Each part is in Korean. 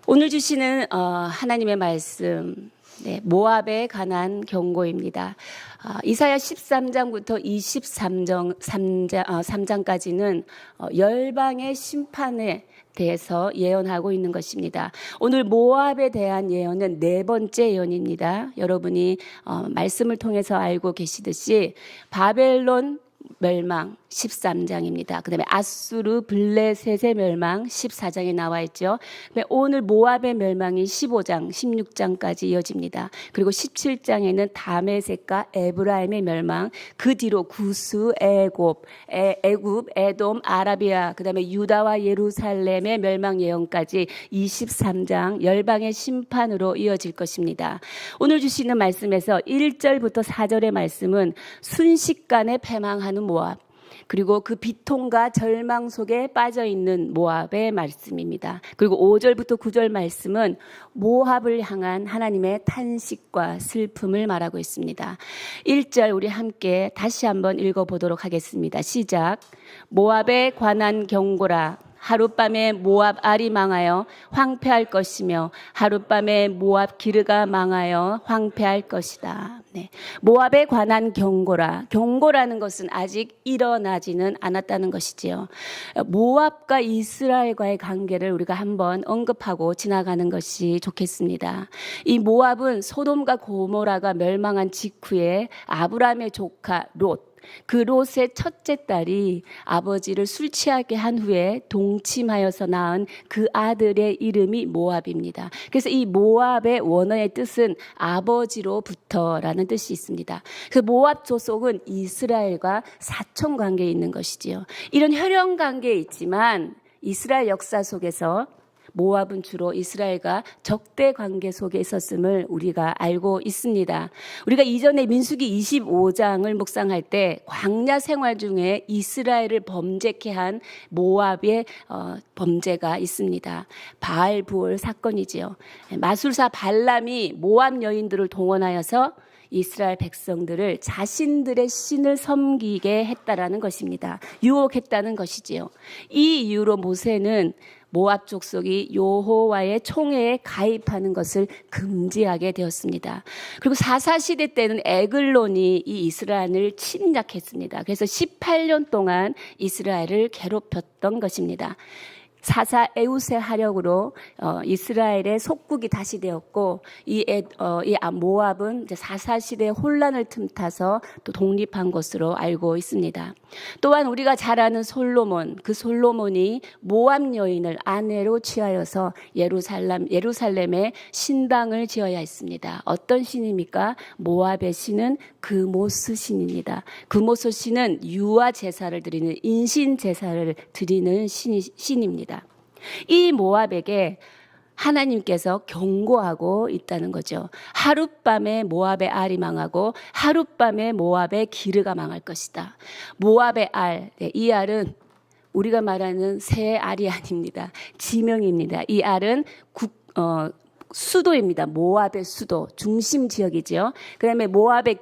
오늘 주시는 하나님의 말씀, 모압에 관한 경고입니다. 이사야 13장부터 23장까지는 열방의 심판에 대해서 예언하고 있는 것입니다. 오늘 모압에 대한 예언은 네 번째 예언입니다. 여러분이 말씀을 통해서 알고 계시듯이 바벨론 멸망 13장입니다. 그 다음에 아수르 블레셋의 멸망 14장에 나와 있죠. 오늘 모압의 멸망이 15장, 16장까지 이어집니다. 그리고 17장에는 다메섹과 에브라임의 멸망, 그 뒤로 구스, 애굽, 에돔, 아라비아, 그 다음에 유다와 예루살렘의 멸망 예언까지 23장 열방의 심판으로 이어질 것입니다. 오늘 주시는 말씀에서 1절부터 4절의 말씀은 순식간에 패망하는 모압, 그리고 그 비통과 절망 속에 빠져있는 모압의 말씀입니다. 그리고 5절부터 9절 말씀은 모압을 향한 하나님의 탄식과 슬픔을 말하고 있습니다. 1절 우리 함께 다시 한번 읽어보도록 하겠습니다. 시작. 모압에 관한 경고라. 하룻밤에 모압 알이 망하여 황폐할 것이며 하룻밤에 모압 기르가 망하여 황폐할 것이다. 모압에 관한 경고라. 경고라는 것은 아직 일어나지는 않았다는 것이지요. 모압과 이스라엘과의 관계를 우리가 한번 언급하고 지나가는 것이 좋겠습니다. 이 모압은 소돔과 고모라가 멸망한 직후에 아브라함의 조카 롯, 그 롯의 첫째 딸이 아버지를 술 취하게 한 후에 동침하여서 낳은 그 아들의 이름이 모압입니다. 그래서 이 모압의 원어의 뜻은 아버지로부터라는 뜻이 있습니다. 그 모압 조속은 이스라엘과 사촌 관계에 있는 것이지요. 이런 혈연 관계에 있지만 이스라엘 역사 속에서 모압은 주로 이스라엘과 적대 관계 속에 있었음을 우리가 알고 있습니다. 우리가 이전에 민수기 25장을 묵상할 때 광야 생활 중에 이스라엘을 범죄케 한 모압의 범죄가 있습니다. 바알부올 사건이지요. 마술사 발람이 모압 여인들을 동원하여서 이스라엘 백성들을 자신들의 신을 섬기게 했다라는 것입니다. 유혹했다는 것이지요. 이 이유로 모세는 모압 족속이 여호와의 총회에 가입하는 것을 금지하게 되었습니다. 그리고 사사시대 때는 에글론이 이 이스라엘을 침략했습니다. 그래서 18년 동안 이스라엘을 괴롭혔던 것입니다. 사사 에웃의 하력으로 이스라엘의 속국이 다시 되었고 이 모압은 이제 사사 시대의 혼란을 틈타서 또 독립한 것으로 알고 있습니다. 또한 우리가 잘 아는 솔로몬, 그 솔로몬이 모압 여인을 아내로 취하여서 예루살렘에 신당을 지어야 했습니다. 어떤 신입니까? 모압의 신은 그모스 신입니다. 그모스 신은 유아 제사를 드리는 인신 제사를 드리는 신입니다. 이 모압에게 하나님께서 경고하고 있다는 거죠. 하룻밤에 모압의 알이 망하고 하룻밤에 모압의 기르가 망할 것이다. 모압의 알, 이 알은 우리가 말하는 새 알이 아닙니다. 지명입니다. 이 알은 수도입니다. 모압의 수도, 중심 지역이죠. 그 다음에 모압의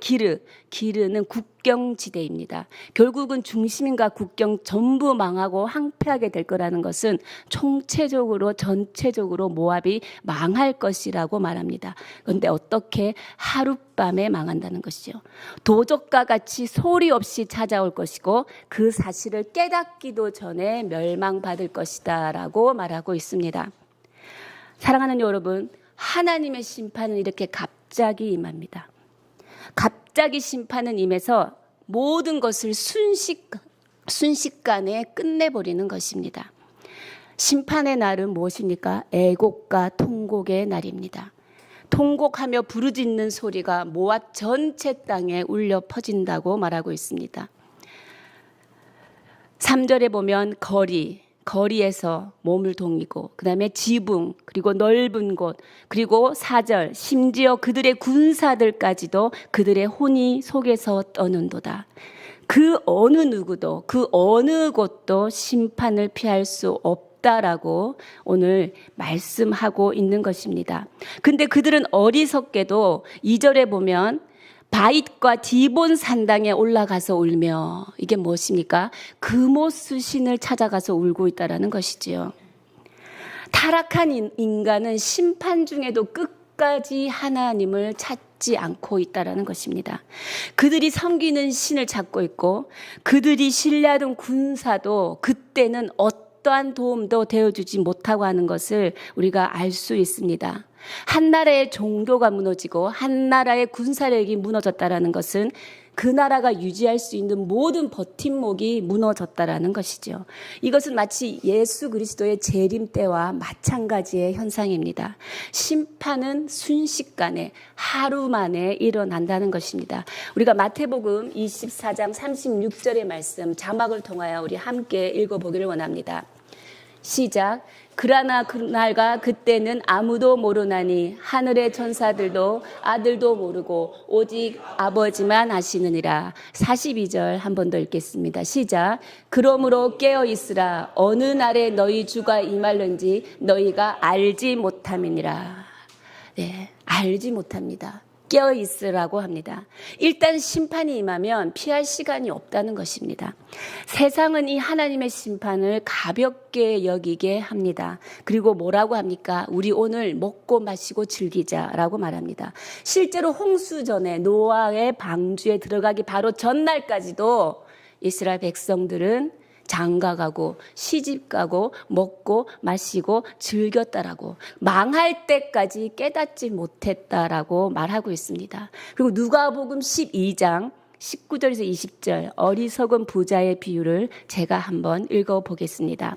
기르는 국경지대입니다. 결국은 중심과 국경 전부 망하고 황폐하게 될 거라는 것은 전체적으로 모압이 망할 것이라고 말합니다. 그런데 어떻게 하룻밤에 망한다는 것이죠. 도적과 같이 소리 없이 찾아올 것이고 그 사실을 깨닫기도 전에 멸망받을 것이다 라고 말하고 있습니다. 사랑하는 여러분, 하나님의 심판은 이렇게 갑자기 임합니다. 갑자기 심판은 임해서 모든 것을 순식간에 끝내버리는 것입니다. 심판의 날은 무엇입니까? 애곡과 통곡의 날입니다. 통곡하며 부르짖는 소리가 모압 전체 땅에 울려 퍼진다고 말하고 있습니다. 3절에 보면 거리에서 몸을 동이고 그 다음에 지붕 그리고 넓은 곳 그리고 4절 심지어 그들의 군사들까지도 그들의 혼이 속에서 떠는도다. 그 어느 누구도 그 어느 곳도 심판을 피할 수 없다라고 오늘 말씀하고 있는 것입니다. 근데 그들은 어리석게도 2절에 보면 바잇과 디본 산당에 올라가서 울며, 이게 무엇입니까? 그모스 신을 찾아가서 울고 있다라는 것이지요. 타락한 인간은 심판 중에도 끝까지 하나님을 찾지 않고 있다라는 것입니다. 그들이 섬기는 신을 찾고 있고 그들이 신뢰하던 군사도 그때는 어떠한 도움도 되어주지 못하고 하는 것을 우리가 알 수 있습니다. 한 나라의 종교가 무너지고 한 나라의 군사력이 무너졌다라는 것은 그 나라가 유지할 수 있는 모든 버팀목이 무너졌다라는 것이죠. 이것은 마치 예수 그리스도의 재림 때와 마찬가지의 현상입니다. 심판은 순식간에 하루 만에 일어난다는 것입니다. 우리가 마태복음 24장 36절의 말씀 자막을 통하여 우리 함께 읽어보기를 원합니다. 시작. 그러나 그날과 그때는 아무도 모르나니 하늘의 천사들도 아들도 모르고 오직 아버지만 아시느니라. 42절 한 번 더 읽겠습니다. 시작. 그러므로 깨어 있으라. 어느 날에 너희 주가 임할는지 너희가 알지 못함이니라. 네, 알지 못합니다. 깨어 있으라고 합니다. 일단 심판이 임하면 피할 시간이 없다는 것입니다. 세상은 이 하나님의 심판을 가볍게 여기게 합니다. 그리고 뭐라고 합니까? 우리 오늘 먹고 마시고 즐기자라고 말합니다. 실제로 홍수 전에 노아의 방주에 들어가기 바로 전날까지도 이스라엘 백성들은 장가가고 시집가고 먹고 마시고 즐겼다라고 망할 때까지 깨닫지 못했다라고 말하고 있습니다. 그리고 누가복음 12장 19절에서 20절 어리석은 부자의 비유를 제가 한번 읽어보겠습니다.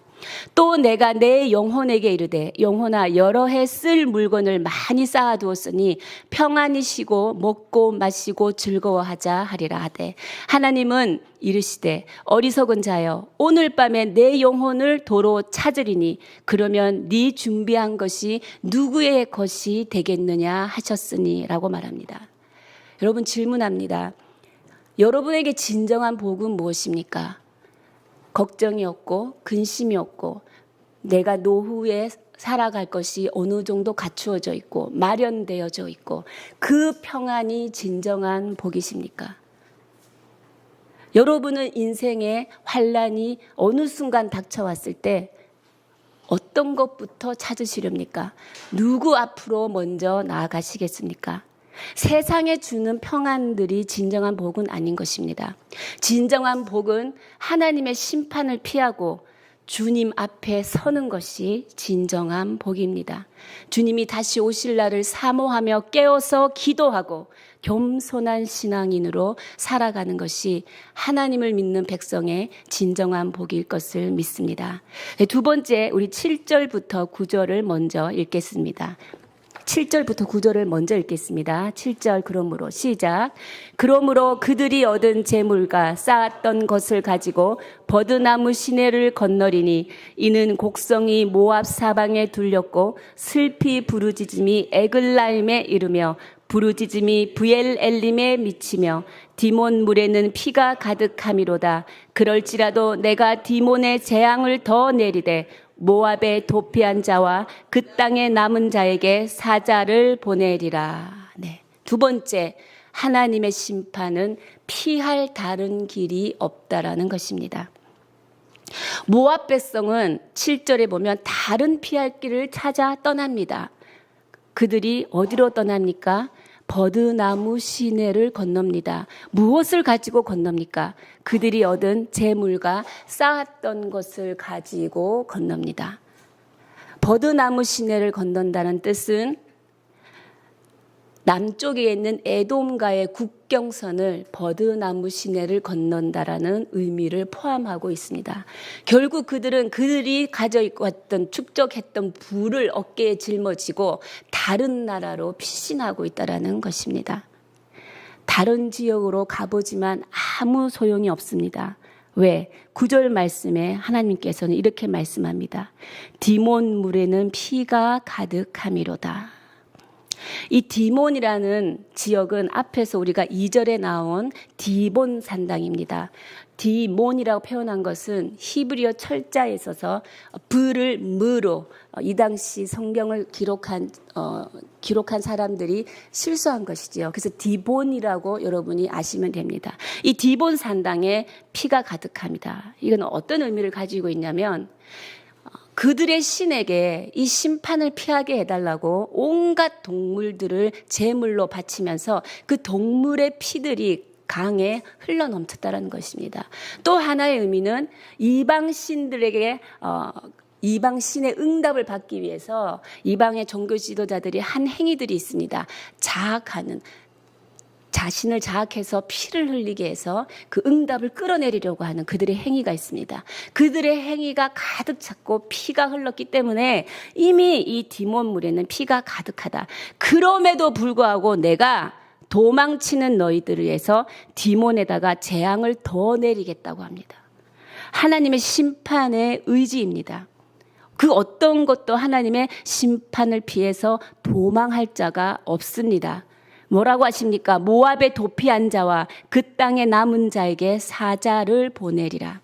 또 내가 내 영혼에게 이르되 영혼아 여러 해 쓸 물건을 많이 쌓아두었으니 평안히 쉬고 먹고 마시고 즐거워하자 하리라 하되 하나님은 이르시되 어리석은 자여 오늘 밤에 내 영혼을 도로 찾으리니 그러면 네 준비한 것이 누구의 것이 되겠느냐 하셨으니 라고 말합니다. 여러분 질문합니다. 여러분에게 진정한 복은 무엇입니까? 걱정이 없고 근심이 없고 내가 노후에 살아갈 것이 어느 정도 갖추어져 있고 마련되어져 있고 그 평안이 진정한 복이십니까? 여러분은 인생의 환란이 어느 순간 닥쳐왔을 때 어떤 것부터 찾으시렵니까? 누구 앞으로 먼저 나아가시겠습니까? 세상에 주는 평안들이 진정한 복은 아닌 것입니다. 진정한 복은 하나님의 심판을 피하고 주님 앞에 서는 것이 진정한 복입니다. 주님이 다시 오실 날을 사모하며 깨어서 기도하고 겸손한 신앙인으로 살아가는 것이 하나님을 믿는 백성의 진정한 복일 것을 믿습니다. 두 번째, 우리 7절부터 9절을 먼저 읽겠습니다. 7절부터 9절을 먼저 읽겠습니다. 7절 그러므로 시작. 그러므로 그들이 얻은 재물과 쌓았던 것을 가지고 버드나무 시내를 건너리니 이는 곡성이 모압 사방에 둘렸고 슬피 부르짖음이 에글라임에 이르며 부르짖음이 브엘엘림에 미치며 디몬 물에는 피가 가득함이로다. 그럴지라도 내가 디몬의 재앙을 더 내리되 모압에 도피한 자와 그 땅에 남은 자에게 사자를 보내리라. 네. 두 번째, 하나님의 심판은 피할 다른 길이 없다라는 것입니다. 모압 백성은 7절에 보면 다른 피할 길을 찾아 떠납니다. 그들이 어디로 떠납니까? 버드나무 시내를 건넙니다. 무엇을 가지고 건넙니까? 그들이 얻은 재물과 쌓았던 것을 가지고 건넙니다. 버드나무 시내를 건넌다는 뜻은 남쪽에 있는 에돔과의 국경선을 버드나무 시내를 건넌다라는 의미를 포함하고 있습니다. 결국 그들은 그들이 가져왔던 축적했던 부를 어깨에 짊어지고 다른 나라로 피신하고 있다라는 것입니다. 다른 지역으로 가보지만 아무 소용이 없습니다. 왜? 9절 말씀에 하나님께서는 이렇게 말씀합니다. 디몬 물에는 피가 가득함이로다. 이 디몬이라는 지역은 앞에서 우리가 2절에 나온 디본 산당입니다. 디몬이라고 표현한 것은 히브리어 철자에 있어서 브를 무로 이 당시 성경을 기록한 사람들이 실수한 것이지요. 그래서 디본이라고 여러분이 아시면 됩니다. 이 디본 산당에 피가 가득합니다. 이건 어떤 의미를 가지고 있냐면 그들의 신에게 이 심판을 피하게 해달라고 온갖 동물들을 제물로 바치면서 그 동물의 피들이 강에 흘러넘쳤다는 것입니다. 또 하나의 의미는 이방 신들에게 이방 신의 응답을 받기 위해서 이방의 종교 지도자들이 한 행위들이 있습니다. 자학하는, 자신을 자학해서 피를 흘리게 해서 그 응답을 끌어내리려고 하는 그들의 행위가 있습니다. 그들의 행위가 가득 찼고 피가 흘렀기 때문에 이미 이 디몬물에는 피가 가득하다. 그럼에도 불구하고 내가 도망치는 너희들을 위해서 디몬에다가 재앙을 더 내리겠다고 합니다. 하나님의 심판의 의지입니다. 그 어떤 것도 하나님의 심판을 피해서 도망할 자가 없습니다. 뭐라고 하십니까? 모압에 도피한 자와 그 땅에 남은 자에게 사자를 보내리라.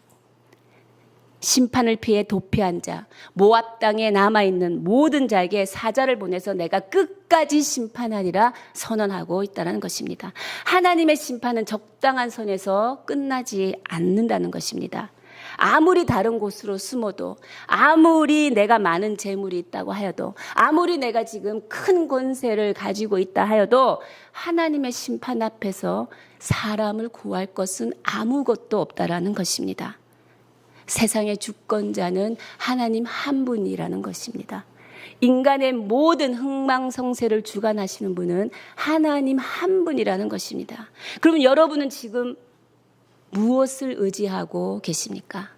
심판을 피해 도피한 자, 모압 땅에 남아있는 모든 자에게 사자를 보내서 내가 끝까지 심판하리라 선언하고 있다는 것입니다. 하나님의 심판은 적당한 선에서 끝나지 않는다는 것입니다. 아무리 다른 곳으로 숨어도, 아무리 내가 많은 재물이 있다고 하여도, 아무리 내가 지금 큰 권세를 가지고 있다 하여도 하나님의 심판 앞에서 사람을 구할 것은 아무것도 없다라는 것입니다. 세상의 주권자는 하나님 한 분이라는 것입니다. 인간의 모든 흥망성쇠를 주관하시는 분은 하나님 한 분이라는 것입니다. 그러면 여러분은 지금 무엇을 의지하고 계십니까?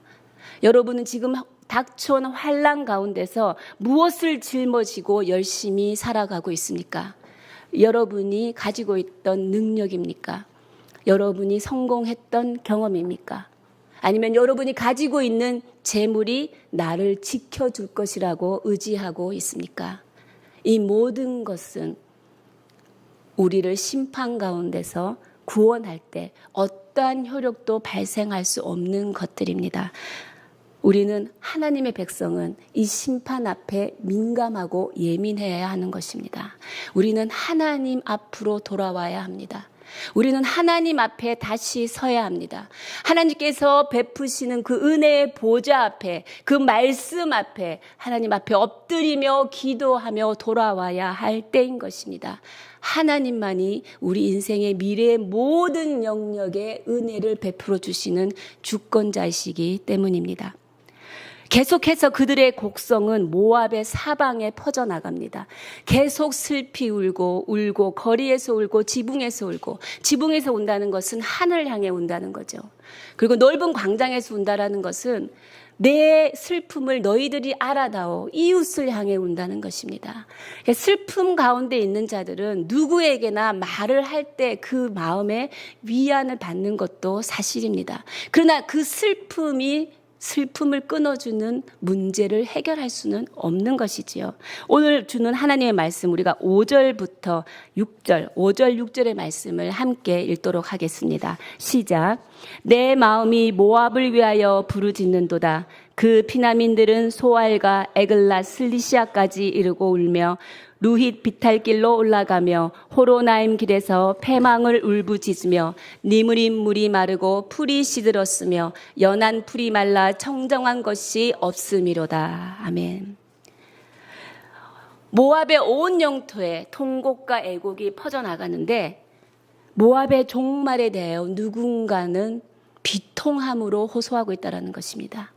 여러분은 지금 닥쳐온 환난 가운데서 무엇을 짊어지고 열심히 살아가고 있습니까? 여러분이 가지고 있던 능력입니까? 여러분이 성공했던 경험입니까? 아니면 여러분이 가지고 있는 재물이 나를 지켜줄 것이라고 의지하고 있습니까? 이 모든 것은 우리를 심판 가운데서 구원할 때 어떠한 효력도 발생할 수 없는 것들입니다. 우리는 하나님의 백성은 이 심판 앞에 민감하고 예민해야 하는 것입니다. 우리는 하나님 앞으로 돌아와야 합니다. 우리는 하나님 앞에 다시 서야 합니다. 하나님께서 베푸시는 그 은혜의 보좌 앞에, 그 말씀 앞에 하나님 앞에 엎드리며 기도하며 돌아와야 할 때인 것입니다. 하나님만이 우리 인생의 미래의 모든 영역에 은혜를 베풀어 주시는 주권자이시기 때문입니다. 계속해서 그들의 곡성은 모압의 사방에 퍼져나갑니다. 계속 슬피 울고 거리에서 울고 지붕에서 울고, 지붕에서 운다는 것은 하늘 향해 운다는 거죠. 그리고 넓은 광장에서 운다라는 것은 내 슬픔을 너희들이 알아다오, 이웃을 향해 운다는 것입니다. 슬픔 가운데 있는 자들은 누구에게나 말을 할 때 그 마음에 위안을 받는 것도 사실입니다. 그러나 그 슬픔을 끊어주는 문제를 해결할 수는 없는 것이지요. 오늘 주는 하나님의 말씀, 우리가 5절부터 6절, 5절 6절의 말씀을 함께 읽도록 하겠습니다. 시작. 내 마음이 모압을 위하여 부르짖는도다. 그 피난민들은 소알과 에글라 슬리시아까지 이르고 울며 루힛 비탈길로 올라가며 호로나임 길에서 패망을 울부짖으며 니무림 물이 마르고 풀이 시들었으며 연한 풀이 말라 청정한 것이 없음이로다. 아멘. 모압의 온 영토에 통곡과 애곡이 퍼져나가는데 모압의 종말에 대하여 누군가는 비통함으로 호소하고 있다는 것입니다.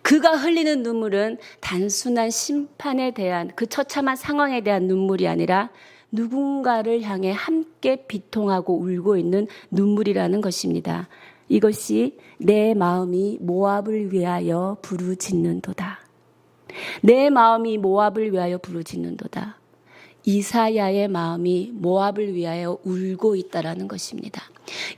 그가 흘리는 눈물은 단순한 심판에 대한, 그 처참한 상황에 대한 눈물이 아니라 누군가를 향해 함께 비통하고 울고 있는 눈물이라는 것입니다. 이것이 내 마음이 모압을 위하여 부르짖는도다. 내 마음이 모압을 위하여 부르짖는도다. 이사야의 마음이 모압을 위하여 울고 있다라는 것입니다.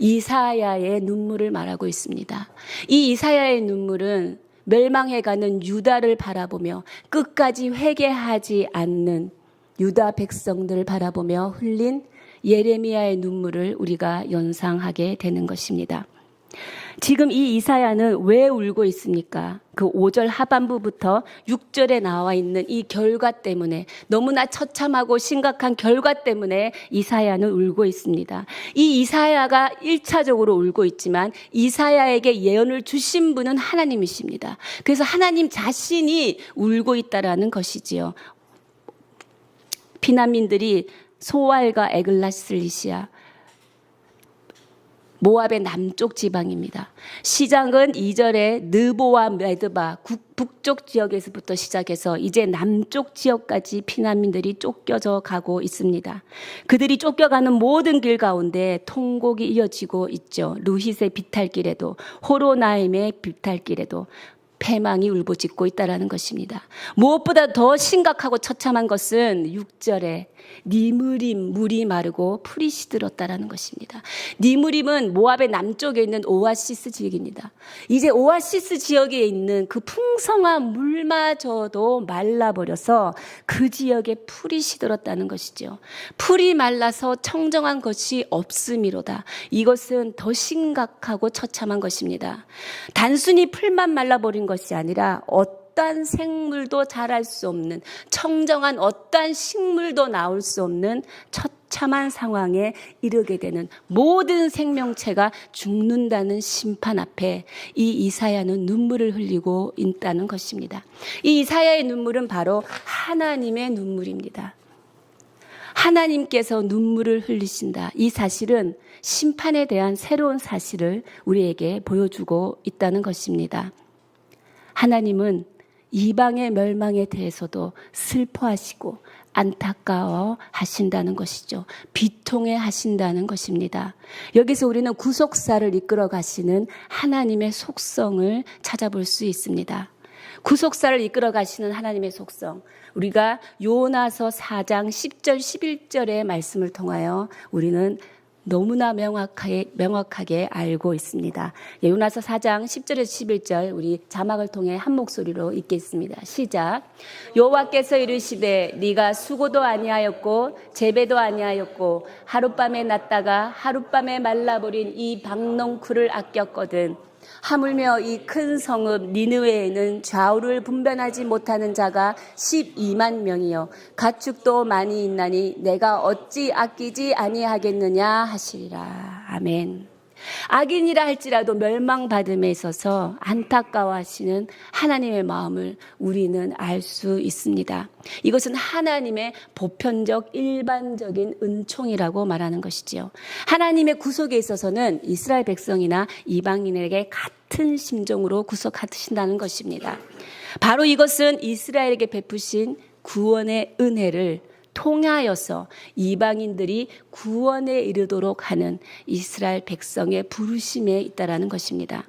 이사야의 눈물을 말하고 있습니다. 이 이사야의 눈물은 멸망해가는 유다를 바라보며 끝까지 회개하지 않는 유다 백성들을 바라보며 흘린 예레미야의 눈물을 우리가 연상하게 되는 것입니다. 지금 이 이사야는 왜 울고 있습니까? 그 5절 하반부부터 6절에 나와 있는 이 결과 때문에, 너무나 처참하고 심각한 결과 때문에 이사야는 울고 있습니다. 이 이사야가 1차적으로 울고 있지만 이사야에게 예언을 주신 분은 하나님이십니다. 그래서 하나님 자신이 울고 있다라는 것이지요. 피난민들이 소알과 에글라슬리시아, 모압의 남쪽 지방입니다. 시작은 2절에 느보와 메드바 북쪽 지역에서부터 시작해서 이제 남쪽 지역까지 피난민들이 쫓겨져 가고 있습니다. 그들이 쫓겨가는 모든 길 가운데 통곡이 이어지고 있죠. 루힛의 비탈길에도, 호로나임의 비탈길에도 패망이 울부짖고 있다라는 것입니다. 무엇보다 더 심각하고 처참한 것은 6절에 니므림, 물이 마르고 풀이 시들었다라는 것입니다. 니므림은 모압의 남쪽에 있는 오아시스 지역입니다. 이제 오아시스 지역에 있는 그 풍성한 물마저도 말라버려서 그 지역에 풀이 시들었다는 것이죠. 풀이 말라서 청정한 것이 없음이로다. 이것은 더 심각하고 처참한 것입니다. 단순히 풀만 말라버린 것이 아니라 어떠한 생물도 자랄 수 없는, 청정한 어떠한 식물도 나올 수 없는 처참한 상황에 이르게 되는, 모든 생명체가 죽는다는 심판 앞에 이 이사야는 눈물을 흘리고 있다는 것입니다. 이 이사야의 눈물은 바로 하나님의 눈물입니다. 하나님께서 눈물을 흘리신다. 이 사실은 심판에 대한 새로운 사실을 우리에게 보여주고 있다는 것입니다. 하나님은 이방의 멸망에 대해서도 슬퍼하시고 안타까워 하신다는 것이죠. 비통해 하신다는 것입니다. 여기서 우리는 구속사를 이끌어 가시는 하나님의 속성을 찾아볼 수 있습니다. 구속사를 이끌어 가시는 하나님의 속성, 우리가 요나서 4장 10절 11절의 말씀을 통하여 우리는 너무나 명확하게 알고 있습니다. 요나서 4장 10절에서 11절 우리 자막을 통해 한 목소리로 읽겠습니다. 시작. 여호와께서 이르시되 네가 수고도 아니하였고 재배도 아니하였고 하룻밤에 났다가 하룻밤에 말라버린 이 박농쿨을 아꼈거든. 하물며 이 큰 성읍 니느웨에는 좌우를 분별하지 못하는 자가 12만 명이요 가축도 많이 있나니 내가 어찌 아끼지 아니하겠느냐 하시리라. 아멘. 악인이라 할지라도 멸망받음에 있어서 안타까워하시는 하나님의 마음을 우리는 알 수 있습니다. 이것은 하나님의 보편적 일반적인 은총이라고 말하는 것이지요. 하나님의 구속에 있어서는 이스라엘 백성이나 이방인에게 같은 심정으로 구속하신다는 것입니다. 바로 이것은 이스라엘에게 베푸신 구원의 은혜를 통하여서 이방인들이 구원에 이르도록 하는 이스라엘 백성의 부르심에 있다라는 것입니다.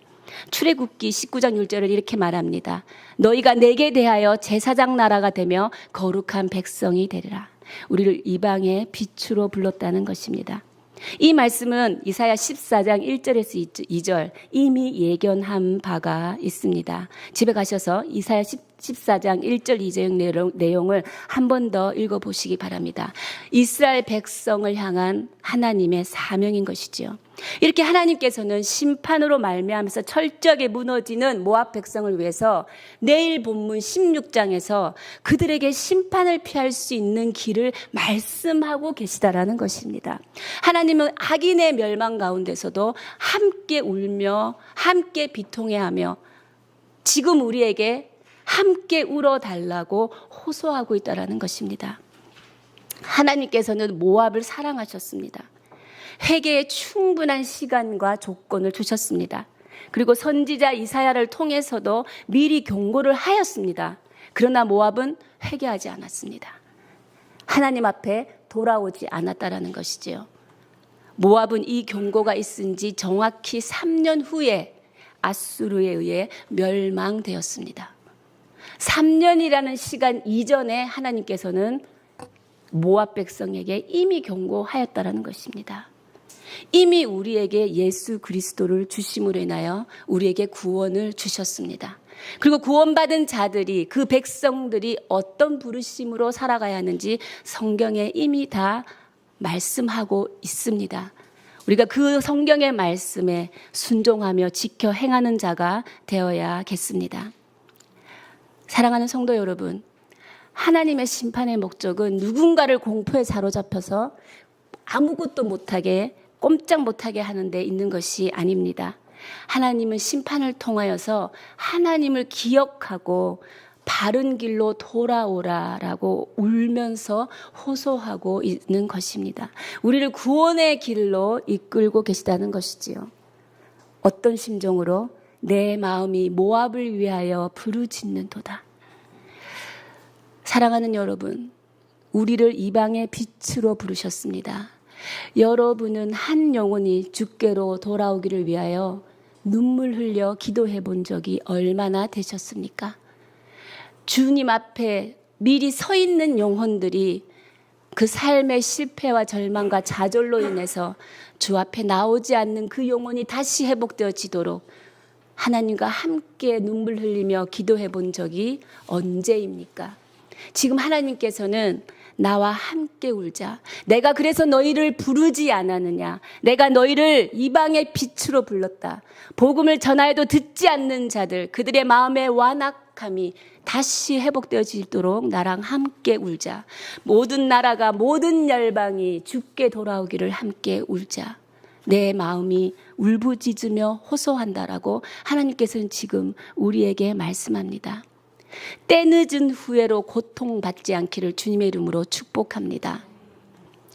출애굽기 19장 1절을 이렇게 말합니다. 너희가 내게 대하여 제사장 나라가 되며 거룩한 백성이 되리라. 우리를 이방의 빛으로 불렀다는 것입니다. 이 말씀은 이사야 14장 1절에서 2절 이미 예견한 바가 있습니다. 집에 가셔서 이사야 14장 1절 2절 내용을 한 번 더 읽어보시기 바랍니다. 이스라엘 백성을 향한 하나님의 사명인 것이지요. 이렇게 하나님께서는 심판으로 말미암아서 철저하게 무너지는 모압 백성을 위해서 내일 본문 16장에서 그들에게 심판을 피할 수 있는 길을 말씀하고 계시다라는 것입니다. 하나님은 악인의 멸망 가운데서도 함께 울며 함께 비통해하며 지금 우리에게 함께 울어달라고 호소하고 있다라는 것입니다. 하나님께서는 모압을 사랑하셨습니다. 회개에 충분한 시간과 조건을 주셨습니다. 그리고 선지자 이사야를 통해서도 미리 경고를 하였습니다. 그러나 모압은 회개하지 않았습니다. 하나님 앞에 돌아오지 않았다라는 것이지요. 모압은 이 경고가 있은 지 정확히 3년 후에 아수르에 의해 멸망되었습니다. 3년이라는 시간 이전에 하나님께서는 모압 백성에게 이미 경고하였다라는 것입니다. 이미 우리에게 예수 그리스도를 주심으로 인하여 우리에게 구원을 주셨습니다. 그리고 구원받은 자들이, 그 백성들이 어떤 부르심으로 살아가야 하는지 성경에 이미 다 말씀하고 있습니다. 우리가 그 성경의 말씀에 순종하며 지켜 행하는 자가 되어야겠습니다. 사랑하는 성도 여러분, 하나님의 심판의 목적은 누군가를 공포에 사로잡혀서 아무것도 못하게, 꼼짝 못하게 하는 데 있는 것이 아닙니다. 하나님은 심판을 통하여서 하나님을 기억하고 바른 길로 돌아오라라고 울면서 호소하고 있는 것입니다. 우리를 구원의 길로 이끌고 계시다는 것이지요. 어떤 심정으로? 내 마음이 모압을 위하여 부르짖는도다. 사랑하는 여러분, 우리를 이방의 빛으로 부르셨습니다. 여러분은 한 영혼이 주께로 돌아오기를 위하여 눈물 흘려 기도해 본 적이 얼마나 되셨습니까? 주님 앞에 미리 서 있는 영혼들이 그 삶의 실패와 절망과 좌절로 인해서 주 앞에 나오지 않는 그 영혼이 다시 회복되어지도록 하나님과 함께 눈물 흘리며 기도해 본 적이 언제입니까? 지금 하나님께서는 나와 함께 울자. 내가 그래서 너희를 부르지 않았느냐. 내가 너희를 이방의 빛으로 불렀다. 복음을 전하여도 듣지 않는 자들, 그들의 마음의 완악함이 다시 회복되어지도록 나랑 함께 울자. 모든 나라가, 모든 열방이 주께 돌아오기를 함께 울자. 내 마음이 울부짖으며 호소한다라고 하나님께서는 지금 우리에게 말씀합니다. 때늦은 후회로 고통받지 않기를 주님의 이름으로 축복합니다.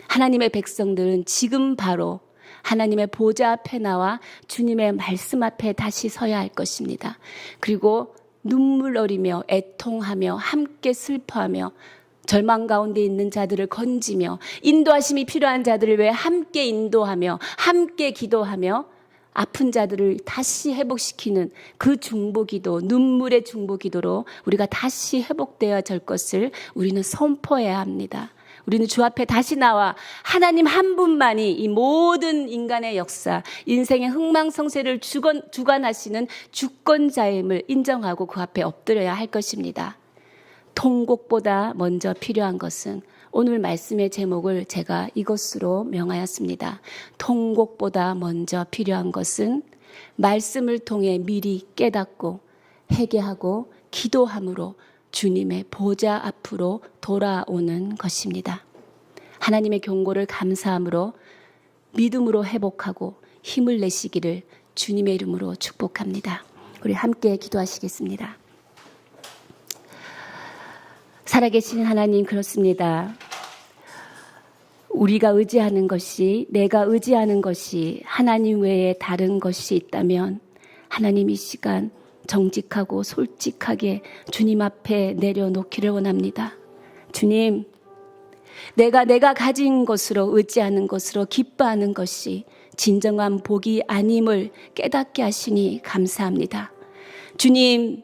하나님의 백성들은 지금 바로 하나님의 보좌 앞에 나와 주님의 말씀 앞에 다시 서야 할 것입니다. 그리고 눈물 어리며 애통하며 함께 슬퍼하며 절망 가운데 있는 자들을 건지며 인도하심이 필요한 자들을 위해 함께 인도하며 함께 기도하며 아픈 자들을 다시 회복시키는 그 중보기도, 눈물의 중보기도로 우리가 다시 회복되어야 될 것을 우리는 선포해야 합니다. 우리는 주 앞에 다시 나와 하나님 한 분만이 이 모든 인간의 역사, 인생의 흥망성쇠를 주관하시는 주권자임을 인정하고 그 앞에 엎드려야 할 것입니다. 통곡보다 먼저 필요한 것은, 오늘 말씀의 제목을 제가 이것으로 명하였습니다. 통곡보다 먼저 필요한 것은 말씀을 통해 미리 깨닫고 회개하고 기도함으로 주님의 보좌 앞으로 돌아오는 것입니다. 하나님의 경고를 감사함으로 믿음으로 회복하고 힘을 내시기를 주님의 이름으로 축복합니다. 우리 함께 기도하시겠습니다. 살아계신 하나님, 그렇습니다. 우리가 의지하는 것이, 내가 의지하는 것이 하나님 외에 다른 것이 있다면 하나님 이 시간 정직하고 솔직하게 주님 앞에 내려놓기를 원합니다. 주님, 내가 가진 것으로, 의지하는 것으로 기뻐하는 것이 진정한 복이 아님을 깨닫게 하시니 감사합니다. 주님,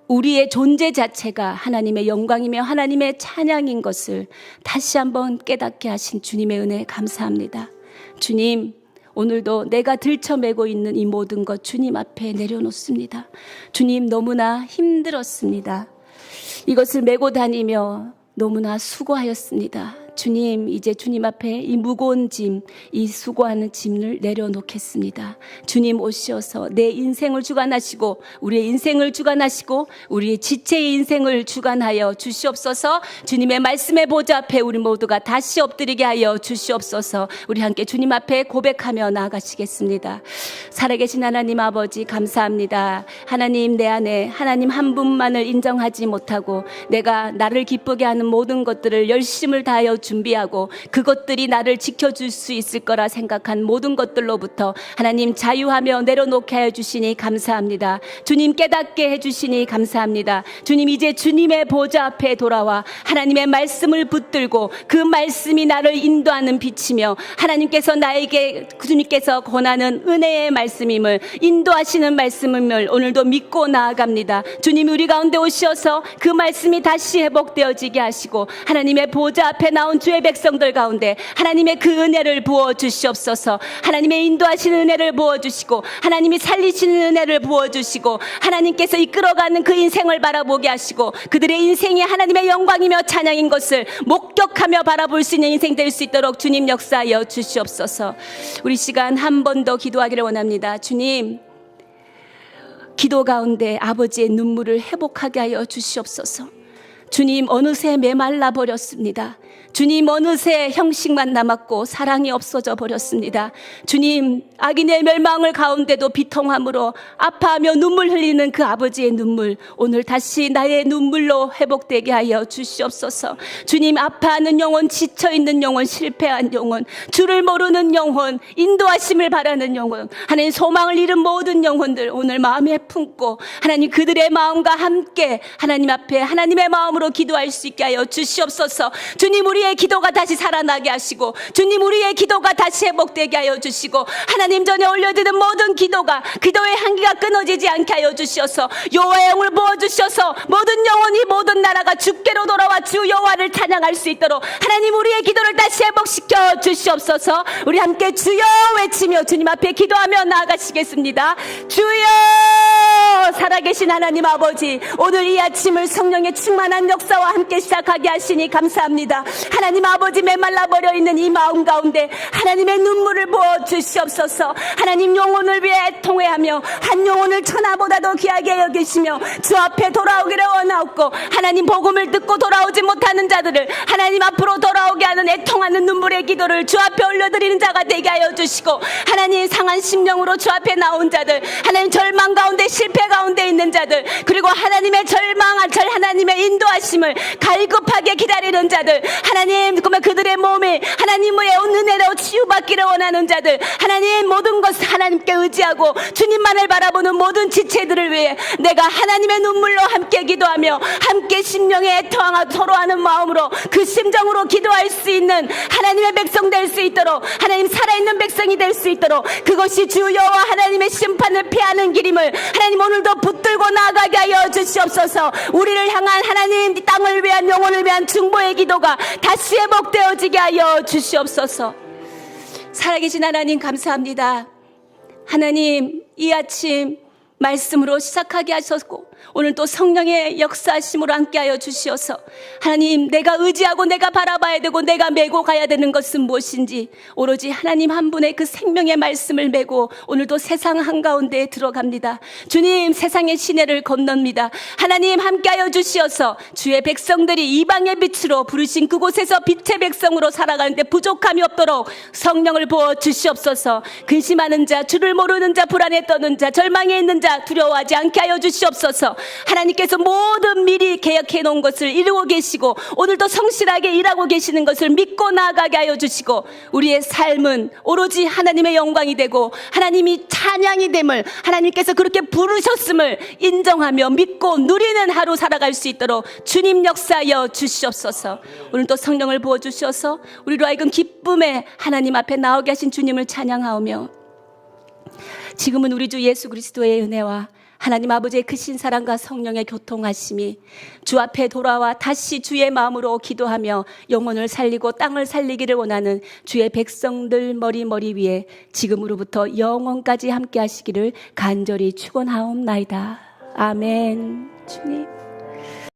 우리의 존재 자체가 하나님의 영광이며 하나님의 찬양인 것을 다시 한번 깨닫게 하신 주님의 은혜 감사합니다. 주님, 오늘도 내가 들쳐매고 있는 이 모든 것 주님 앞에 내려놓습니다. 주님, 너무나 힘들었습니다. 이것을 메고 다니며 너무나 수고하였습니다. 주님, 이제 주님 앞에 이 무거운 짐, 이 수고하는 짐을 내려놓겠습니다. 주님 오셔서 내 인생을 주관하시고 우리의 인생을 주관하시고 우리의 지체의 인생을 주관하여 주시옵소서. 주님의 말씀의 보좌 앞에 우리 모두가 다시 엎드리게 하여 주시옵소서. 우리 함께 주님 앞에 고백하며 나아가시겠습니다. 살아계신 하나님 아버지, 감사합니다. 하나님, 내 안에 하나님 한 분만을 인정하지 못하고 내가 나를 기쁘게 하는 모든 것들을 열심을 다하여 준비하고 그것들이 나를 지켜줄 수 있을 거라 생각한 모든 것들로부터 하나님 자유하며 내려놓게 해주시니 감사합니다. 주님, 깨닫게 해주시니 감사합니다. 주님, 이제 주님의 보좌 앞에 돌아와 하나님의 말씀을 붙들고 그 말씀이 나를 인도하는 빛이며 하나님께서 나에게 주님께서 권하는 은혜의 말씀임을, 인도하시는 말씀임을 오늘도 믿고 나아갑니다. 주님, 우리 가운데 오셔서 그 말씀이 다시 회복되어지게 하시고 하나님의 보좌 앞에 나온 나온 주의 백성들 가운데 하나님의 그 은혜를 부어 주시옵소서. 하나님의 인도하시는 은혜를 부어 주시고 하나님이 살리시는 은혜를 부어 주시고 하나님께서 이끌어가는 그 인생을 바라보게 하시고 그들의 인생이 하나님의 영광이며 찬양인 것을 목격하며 바라볼 수 있는 인생 될 수 있도록 주님 역사하여 주시옵소서. 우리 시간 한 번 더 기도하기를 원합니다. 주님, 기도 가운데 아버지의 눈물을 회복하게 하여 주시옵소서. 주님, 어느새 메말라 버렸습니다. 주님, 어느새 형식만 남았고 사랑이 없어져 버렸습니다. 주님, 악인의 멸망을 가운데도 비통함으로 아파하며 눈물 흘리는 그 아버지의 눈물, 오늘 다시 나의 눈물로 회복되게 하여 주시옵소서. 주님, 아파하는 영혼, 지쳐있는 영혼, 실패한 영혼, 주를 모르는 영혼, 인도하심을 바라는 영혼, 하나님 소망을 잃은 모든 영혼들 오늘 마음에 품고 하나님 그들의 마음과 함께 하나님 앞에 하나님의 마음으로 기도할 수 있게 하여 주시옵소서. 주님, 우리의 기도가 다시 살아나게 하시고 주님, 우리의 기도가 다시 회복되게 하여 주시고 하나님 전에 올려드린 모든 기도가 기도의 향기가 끊어지지 않게 하여 주시어서 여호와의 영을 부어주셔서 모든 영혼이 모든 나라가 주께로 돌아와 주 여호와를 찬양할 수 있도록 하나님 우리의 기도를 다시 회복시켜 주시옵소서. 우리 함께 주여 외치며 주님 앞에 기도하며 나아가시겠습니다. 주여, 살아계신 하나님 아버지, 오늘 이 아침을 성령의 충만한 역사와 함께 시작하게 하시니 감사합니다. 하나님 아버지, 메말라 버려 있는 이 마음 가운데 하나님의 눈물을 부어 주시옵소서. 하나님, 영혼을 위해 애통해하며 한 영혼을 천하보다도 귀하게 여기시며 주 앞에 돌아오기를 원하옵고 하나님 복음을 듣고 돌아오지 못하는 자들을 하나님 앞으로 돌아오게 하는 애통하는 눈물의 기도를 주 앞에 올려드리는 자가 되게 하여 주시고 하나님, 상한 심령으로 주 앞에 나온 자들, 하나님 절망 가운데 실패 가운데 있는 자들, 그리고 하나님의 하나님의 인도하심을 갈급하게 기다리는 자들, 하나님 그들의 몸에 하나님의 은혜로 치유받기를 원하는 자들, 하나님 모든 것을 하나님께 의지하고 주님만을 바라보는 모든 지체들을 위해 내가 하나님의 눈물로 함께 기도하며 함께 심령에 애통하고 토로하는 마음으로 그 심정으로 기도할 수 있는 하나님의 백성 될 수 있도록, 하나님 살아있는 백성이 될 수 있도록, 그것이 주 여호와 하나님의 심판을 피하는 길임을 하나님 오늘도 붙들고 나아가게 하여 주시옵소서. 우리를 향한 하나님 이 땅을 위한 영혼을 위한 중보의 기도가 다시 회복되어지게 하여 주시옵소서. 살아계신 하나님 감사합니다. 하나님, 이 아침 말씀으로 시작하게 하셨고 오늘 또 성령의 역사하심으로 함께하여 주시어서 하나님, 내가 의지하고 내가 바라봐야 되고 내가 메고 가야 되는 것은 무엇인지 오로지 하나님 한 분의 그 생명의 말씀을 메고 오늘도 세상 한가운데에 들어갑니다. 주님, 세상의 시내를 건넙니다. 하나님 함께하여 주시어서 주의 백성들이 이방의 빛으로 부르신 그곳에서 빛의 백성으로 살아가는데 부족함이 없도록 성령을 부어 주시옵소서. 근심하는 자, 주를 모르는 자, 불안에 떠는 자, 절망에 있는 자 두려워하지 않게 하여 주시옵소서. 하나님께서 모든 미리 계획해 놓은 것을 이루고 계시고 오늘도 성실하게 일하고 계시는 것을 믿고 나아가게 하여 주시고 우리의 삶은 오로지 하나님의 영광이 되고 하나님이 찬양이 됨을, 하나님께서 그렇게 부르셨음을 인정하며 믿고 누리는 하루 살아갈 수 있도록 주님 역사하여 주시옵소서. 오늘도 성령을 부어주셔서 우리로 하여금 기쁨에 하나님 앞에 나오게 하신 주님을 찬양하오며 지금은 우리 주 예수 그리스도의 은혜와 하나님 아버지의 크신 사랑과 성령의 교통하심이 주 앞에 돌아와 다시 주의 마음으로 기도하며 영혼을 살리고 땅을 살리기를 원하는 주의 백성들 머리 위에 지금으로부터 영원까지 함께 하시기를 간절히 축원하옵나이다. 아멘. 주님.